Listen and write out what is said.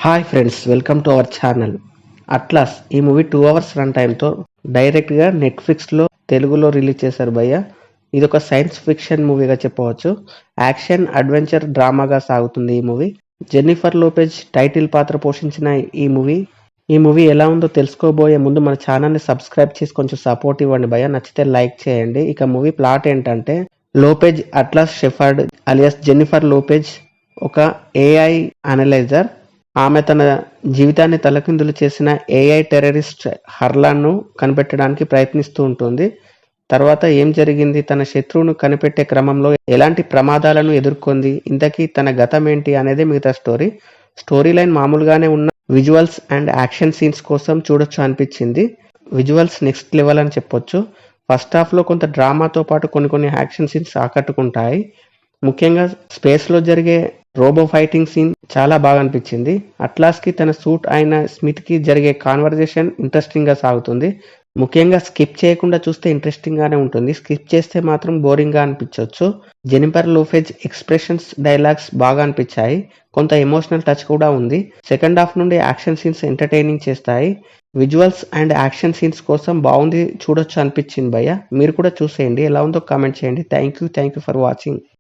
Hi friends, welcome to our channel. Atlas ఈ movie 2 hours run టైంతో డైరెక్ట్గా నెట్ఫ్లిక్స్లో తెలుగులో రిలీజ్ చేశారు భయ్య. ఇది ఒక సైన్స్ ఫిక్షన్ మూవీగా చెప్పవచ్చు. యాక్షన్ అడ్వెంచర్ డ్రామాగా సాగుతుంది ఈ మూవీ. జెన్నిఫర్ లోపెజ్ టైటిల్ పాత్ర పోషించిన ఈ మూవీ ఎలా ఉందో తెలుసుకోబోయే ముందు మన ఛానల్ని సబ్స్క్రైబ్ చేసి కొంచెం సపోర్ట్ ఇవ్వండి భయ్య. నచ్చితే లైక్ చేయండి. ఇక మూవీ ప్లాట్ ఏంటంటే, Lopez atlas shepherd alias Jennifer Lopez ఒక ఏఐ అనలైజర్. ఆమె తన జీవితాన్ని తలకిందులు చేసిన ఏఐ టెర్రరిస్ట్ హర్లాన్ను కనిపెట్టడానికి ప్రయత్నిస్తూ ఉంటుంది. తర్వాత ఏం జరిగింది, తన శత్రువును కనిపెట్టే క్రమంలో ఎలాంటి ప్రమాదాలను ఎదుర్కొంది, ఇంతకీ తన గతం ఏంటి అనేది మిగతా స్టోరీ లైన్ మామూలుగానే ఉన్న విజువల్స్ అండ్ యాక్షన్ సీన్స్ కోసం చూడొచ్చు అనిపించింది. విజువల్స్ నెక్స్ట్ లెవెల్ అని చెప్పొచ్చు. ఫస్ట్ హాఫ్లో కొంత డ్రామాతో పాటు కొన్ని యాక్షన్ సీన్స్ ఆకట్టుకుంటాయి. ముఖ్యంగా స్పేస్లో జరిగే రోబో ఫైటింగ్ సీన్ చాలా బాగా అనిపించింది. అట్లాస్కి తన సూట్ అయిన స్మిత్కి జరిగే కాన్వర్జేషన్ ఇంట్రెస్టింగ్గా సాగుతుంది. ముఖ్యంగా స్కిప్ చేయకుండా చూస్తే ఇంట్రెస్టింగ్గానే ఉంటుంది. స్కిప్ చేస్తే మాత్రం బోరింగ్గా అనిపించవచ్చు. జెనిఫర్ లోపెజ్ ఎక్స్ప్రెషన్స్, డైలాగ్స్ బాగా అనిపించాయి. కొంత ఎమోషనల్ టచ్ కూడా ఉంది. సెకండ్ హాఫ్ నుండి యాక్షన్ సీన్స్ ఎంటర్టైనింగ్ చేస్తాయి. విజువల్స్ అండ్ యాక్షన్ సీన్స్ కోసం బాగుంది, చూడొచ్చు అనిపించింది భయ్య. మీరు కూడా చూసేయండి, ఎలా ఉందో కామెంట్ చేయండి. Thank you for watching.